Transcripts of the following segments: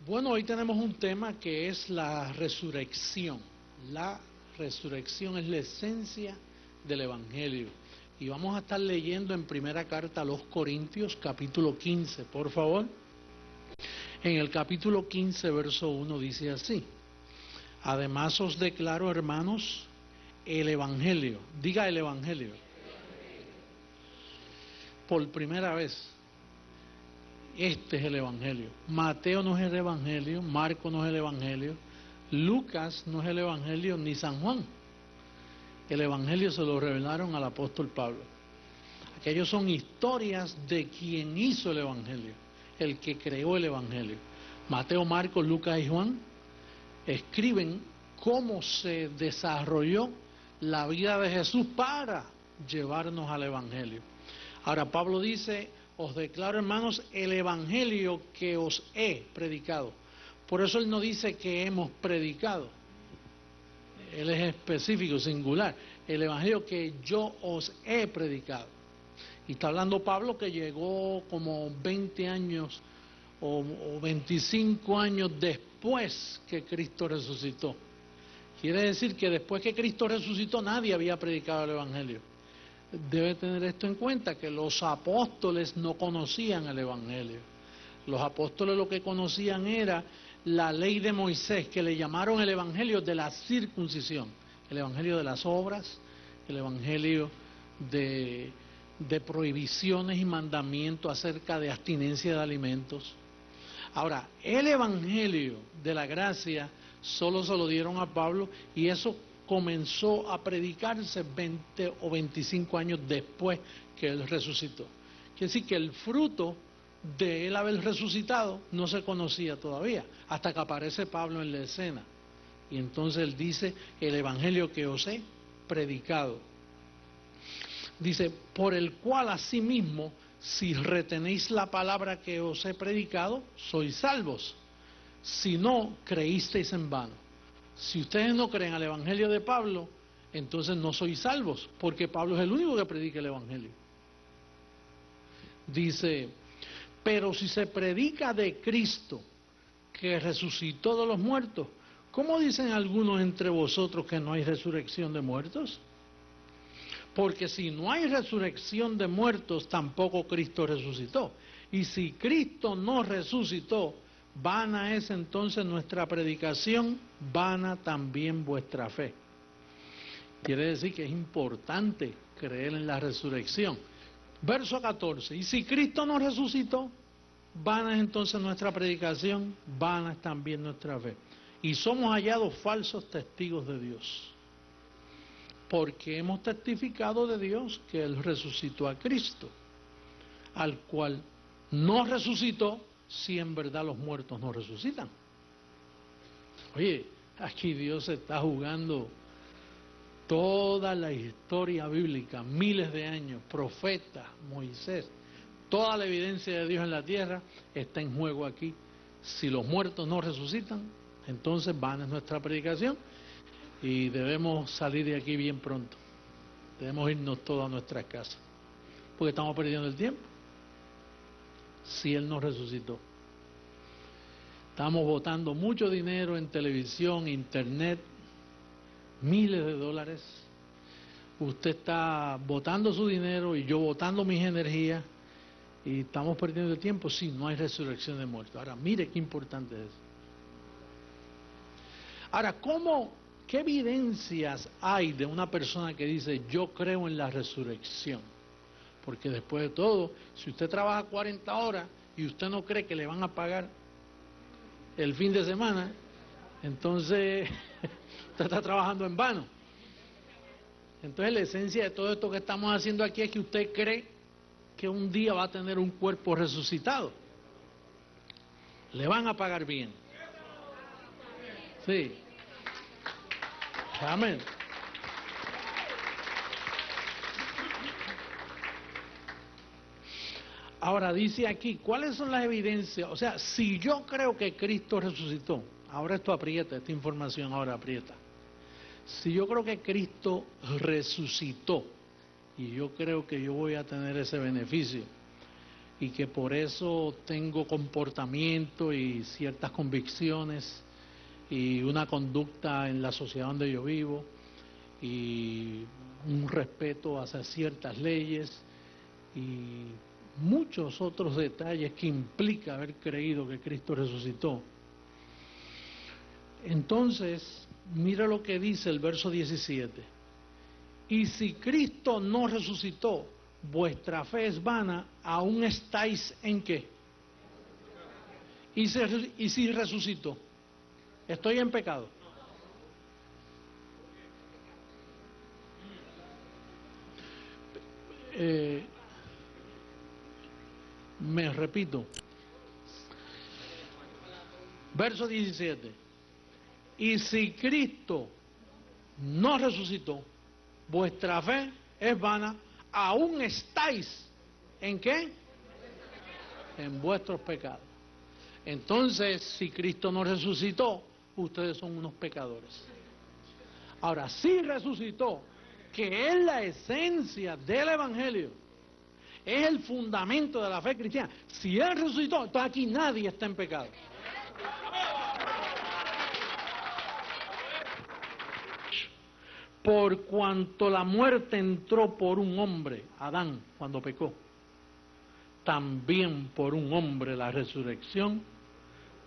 Bueno, hoy tenemos un tema que es la resurrección. La resurrección es la esencia del Evangelio. Y vamos a estar leyendo en primera carta a los Corintios, capítulo 15, por favor. En el capítulo 15, verso 1 dice así: Además os declaro, hermanos, el Evangelio. Diga el Evangelio. Por primera vez. Este es el Evangelio. Mateo no es el Evangelio, Marco no es el Evangelio, Lucas no es el Evangelio, ni San Juan. El Evangelio se lo revelaron al apóstol Pablo. Aquellos son historias de quien hizo el Evangelio, el que creó el Evangelio. Mateo, Marcos, Lucas y Juan escriben cómo se desarrolló la vida de Jesús para llevarnos al Evangelio. Ahora Pablo dice: os declaro, hermanos, el Evangelio que os he predicado. Por eso él no dice que hemos predicado. Él es específico, singular. El Evangelio que yo os he predicado. Y está hablando Pablo que llegó como 20 años o 25 años después que Cristo resucitó. Quiere decir que después que Cristo resucitó nadie había predicado el Evangelio. Debe tener esto en cuenta, que los apóstoles no conocían el Evangelio. Los apóstoles lo que conocían era la ley de Moisés, que le llamaron el Evangelio de la circuncisión, el Evangelio de las obras, el Evangelio de prohibiciones y mandamientos acerca de abstinencia de alimentos. Ahora, el Evangelio de la gracia solo se lo dieron a Pablo, y eso comenzó a predicarse 20 o 25 años después que él resucitó. Quiere decir que el fruto de él haber resucitado no se conocía todavía, hasta que aparece Pablo en la escena. Y entonces él dice: el Evangelio que os he predicado. Dice: por el cual asimismo, si retenéis la palabra que os he predicado, sois salvos. Si no, creísteis en vano. Si ustedes no creen al Evangelio de Pablo, entonces no sois salvos, porque Pablo es el único que predica el Evangelio. Dice: pero si se predica de Cristo, que resucitó de los muertos, ¿cómo dicen algunos entre vosotros que no hay resurrección de muertos? Porque si no hay resurrección de muertos, tampoco Cristo resucitó. Y si Cristo no resucitó, vana es entonces nuestra predicación, vana también vuestra fe. Quiere decir que es importante creer en la resurrección. Verso 14: y si Cristo no resucitó, vana es entonces nuestra predicación, vana es también nuestra fe. Y somos hallados falsos testigos de Dios, porque hemos testificado de Dios que Él resucitó a Cristo, al cual no resucitó, si en verdad los muertos no resucitan. Oye, aquí Dios está jugando toda la historia bíblica, miles de años, profetas, Moisés, toda la evidencia de Dios en la tierra está en juego aquí. Si los muertos no resucitan, entonces vana es nuestra predicación, y debemos salir de aquí bien pronto. Debemos irnos todos a nuestras casas, porque estamos perdiendo el tiempo. Si Él no resucitó, estamos botando mucho dinero en televisión, internet, miles de dólares. Usted está botando su dinero y yo botando mis energías, y estamos perdiendo el tiempo si no hay resurrección de muertos. Ahora, mire qué importante es eso. Ahora, ¿qué evidencias hay de una persona que dice: yo creo en la resurrección? Porque después de todo, si usted trabaja 40 horas y usted no cree que le van a pagar el fin de semana, entonces usted está trabajando en vano. Entonces la esencia de todo esto que estamos haciendo aquí es que usted cree que un día va a tener un cuerpo resucitado. Le van a pagar bien. Sí. Amén. Ahora dice aquí, ¿cuáles son las evidencias? O sea, si yo creo que Cristo resucitó, ahora esto aprieta, esta información ahora aprieta. Si yo creo que Cristo resucitó, y yo creo que yo voy a tener ese beneficio, y que por eso tengo comportamiento y ciertas convicciones y una conducta en la sociedad donde yo vivo y un respeto hacia ciertas leyes y muchos otros detalles que implica haber creído que Cristo resucitó. Entonces, mira lo que dice el verso 17. Y si Cristo no resucitó, vuestra fe es vana, aún estáis ¿en qué? Y si resucitó, estoy en pecado. Me repito, verso 17. Y si Cristo no resucitó, vuestra fe es vana, aún estáis ¿en qué? En vuestros pecados. Entonces, si Cristo no resucitó, ustedes son unos pecadores. Ahora, si resucitó, que es la esencia del Evangelio, es el fundamento de la fe cristiana. Si Él resucitó, entonces aquí nadie está en pecado. Por cuanto la muerte entró por un hombre, Adán, cuando pecó, también por un hombre la resurrección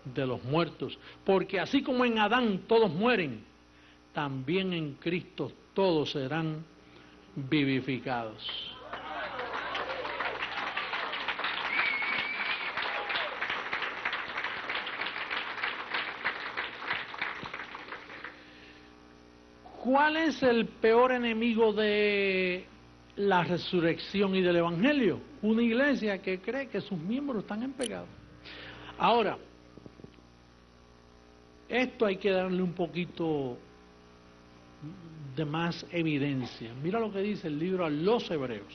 de los muertos. Porque así como en Adán todos mueren, también en Cristo todos serán vivificados. ¿Cuál es el peor enemigo de la resurrección y del Evangelio? Una iglesia que cree que sus miembros están en pecado. Ahora, esto hay que darle un poquito de más evidencia. Mira lo que dice el libro a los Hebreos,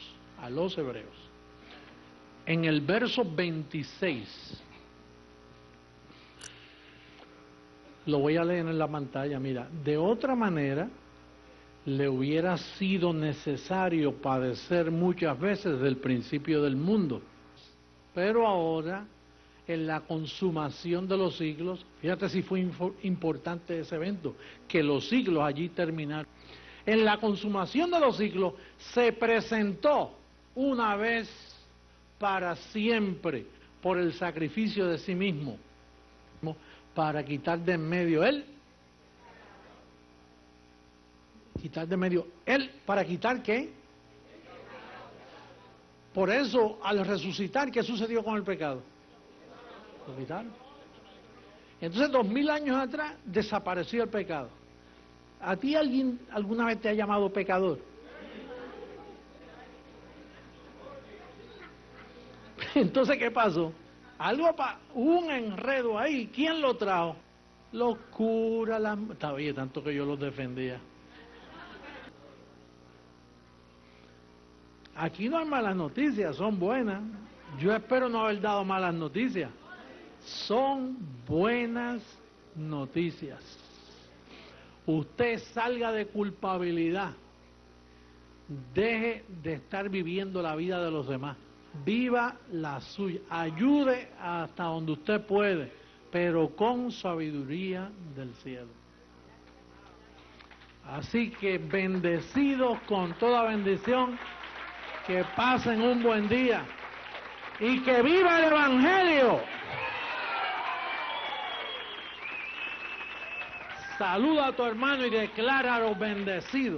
en el verso 26. Lo voy a leer en la pantalla, mira. De otra manera, le hubiera sido necesario padecer muchas veces desde el principio del mundo. Pero ahora, en la consumación de los siglos, fíjate si fue importante ese evento, que los siglos allí terminaron. En la consumación de los siglos se presentó una vez para siempre por el sacrificio de sí mismo, para quitar de en medio ¿para quitar qué? Por eso, al resucitar, ¿qué sucedió con el pecado? Lo quitaron. Entonces, 2000 años atrás, desapareció el pecado. ¿A ti alguien alguna vez te ha llamado pecador? Entonces, ¿qué pasó? Hubo un enredo ahí. ¿Quién lo trajo? Los curas, oye, tanto que yo los defendía. Aquí no hay malas noticias, son buenas. Yo espero no haber dado malas noticias. Son buenas noticias. Usted salga de culpabilidad. Deje de estar viviendo la vida de los demás. Viva la suya. Ayude hasta donde usted puede, pero con sabiduría del cielo. Así que bendecidos con toda bendición. Que pasen un buen día y que viva el Evangelio. Saluda a tu hermano y decláralo bendecido.